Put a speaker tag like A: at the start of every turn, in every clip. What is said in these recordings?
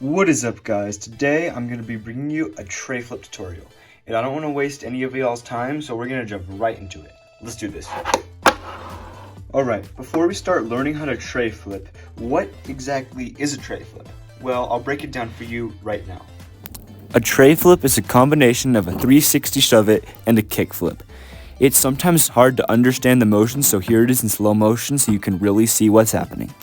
A: What is up, guys? Today I'm going to be bringing you a tray flip tutorial, and I don't want to waste any of y'all's time, so we're going to jump right into it. Let's do this. Alright, before we start learning how to tray flip, what exactly is a tray flip? Well, I'll break it down for you right now.
B: A tray flip is a combination of a 360 shove it and a kick flip. It's sometimes hard to understand the motion, so here it is in slow motion so you can really see what's happening.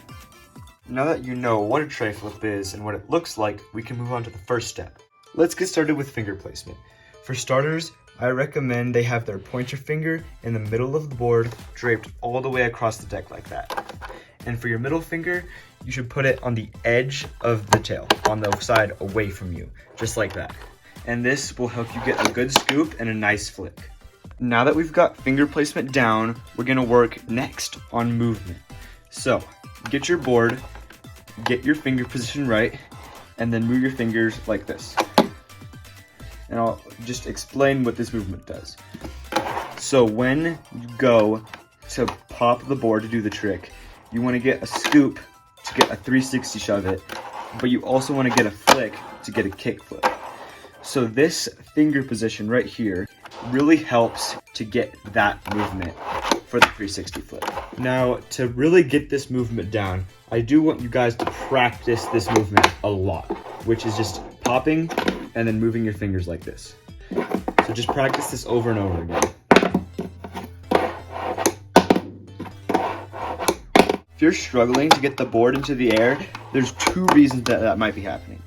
A: Now that you know what a tray flip is and what it looks like, we can move on to the first step. Let's get started with finger placement. For starters, I recommend they have their pointer finger in the middle of the board, draped all the way across the deck like that. And for your middle finger, you should put it on the edge of the tail, on the side away from you, just like that. And this will help you get a good scoop and a nice flick. Now that we've got finger placement down, we're gonna work next on movement. So, get your board, get your finger position right, and then move your fingers like this. And I'll just explain what this movement does. So when you go to pop the board to do the trick, you want to get a scoop to get a 360 shove it, but you also want to get a flick to get a kick flip. So this finger position right here really helps to get that movement for the 360 flip. Now, to really get this movement down, I do want you guys to practice this movement a lot, which is just popping and then moving your fingers like this. So just practice this over and over again. If you're struggling to get the board into the air, there's two reasons that might be happening.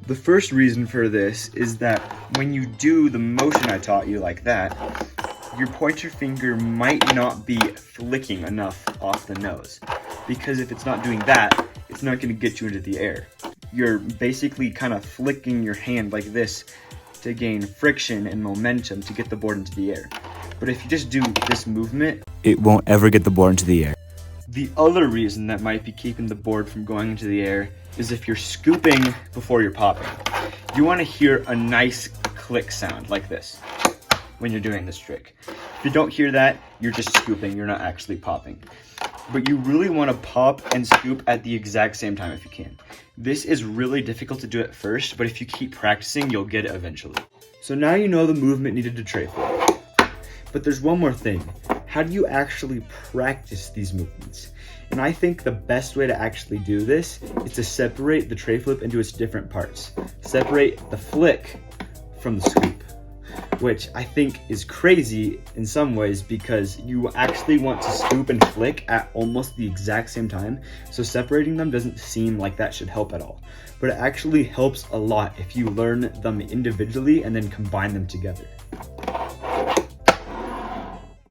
A: The first reason for this is that when you do the motion I taught you like that, your pointer finger might not be flicking enough off the nose. Because if it's not doing that, it's not going to get you into the air. You're basically kind of flicking your hand like this to gain friction and momentum to get the board into the air. But if you just do this movement,
B: it won't ever get the board into the air.
A: The other reason that might be keeping the board from going into the air is if you're scooping before you're popping. You want to hear a nice click sound like this when you're doing this trick. If you don't hear that, you're just scooping, you're not actually popping. But you really want to pop and scoop at the exact same time if you can. This is really difficult to do at first, but if you keep practicing, you'll get it eventually. So now you know the movement needed to tray flip. But there's one more thing. How do you actually practice these movements? And I think the best way to actually do this is to separate the tray flip into its different parts. Separate the flick from the scoop, which I think is crazy in some ways because you actually want to scoop and flick at almost the exact same time. So separating them doesn't seem like that should help at all. But it actually helps a lot if you learn them individually and then combine them together.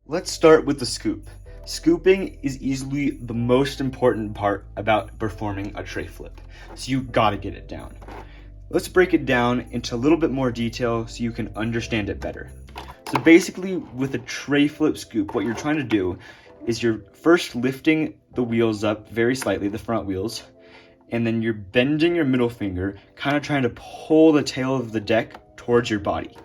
A: Let's start with the scoop. Scooping is easily the most important part about performing a tray flip, so you gotta get it down. Let's break it down into a little bit more detail so you can understand it better. So basically, with a tray flip scoop, what you're trying to do is you're first lifting the wheels up very slightly, the front wheels, and then you're bending your middle finger, kind of trying to pull the tail of the deck towards your body.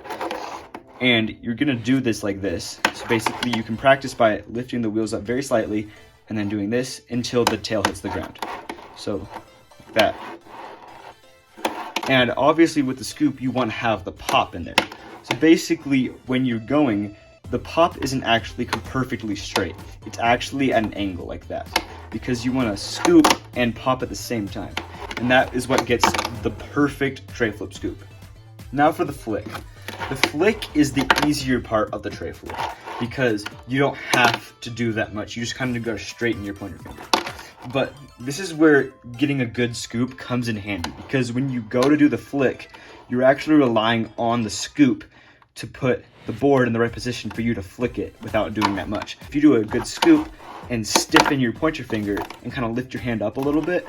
A: And you're gonna do this like this. So basically you can practice by lifting the wheels up very slightly and then doing this until the tail hits the ground. So like that. And obviously with the scoop, you want to have the pop in there. So basically when you're going, the pop isn't actually perfectly straight. It's actually at an angle like that because you want to scoop and pop at the same time. And that is what gets the perfect tray flip scoop. Now for the flick. The flick is the easier part of the tray flip because you don't have to do that much. You just kind of gotta straighten your pointer finger. But this is where getting a good scoop comes in handy because when you go to do the flick, you're actually relying on the scoop to put the board in the right position for you to flick it without doing that much. If you do a good scoop and stiffen your pointer finger and kind of lift your hand up a little bit,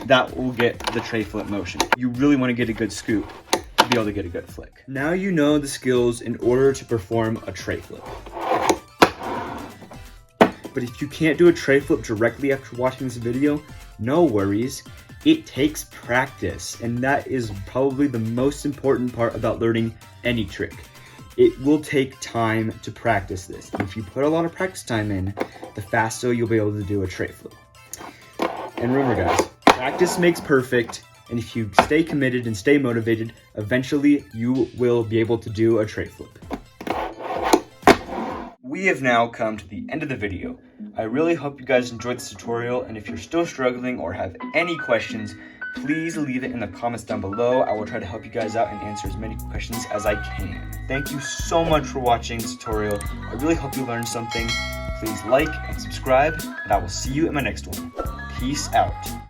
A: that will get the tray flip motion. You really want to get a good scoop to be able to get a good flick. Now you know the skills in order to perform a tray flip. But if you can't do a tray flip directly after watching this video, no worries. It takes practice, and that is probably the most important part about learning any trick. It will take time to practice this. And if you put a lot of practice time in, the faster you'll be able to do a tray flip. And remember guys, practice makes perfect, And if you stay committed and stay motivated, eventually you will be able to do a tray flip. We have now come to the end of the video. I really hope you guys enjoyed this tutorial, and if you're still struggling or have any questions, please leave it in the comments down below. I will try to help you guys out and answer as many questions as I can. Thank you so much for watching this tutorial. I really hope you learned something. Please like and subscribe, and I will see you in my next one. Peace out.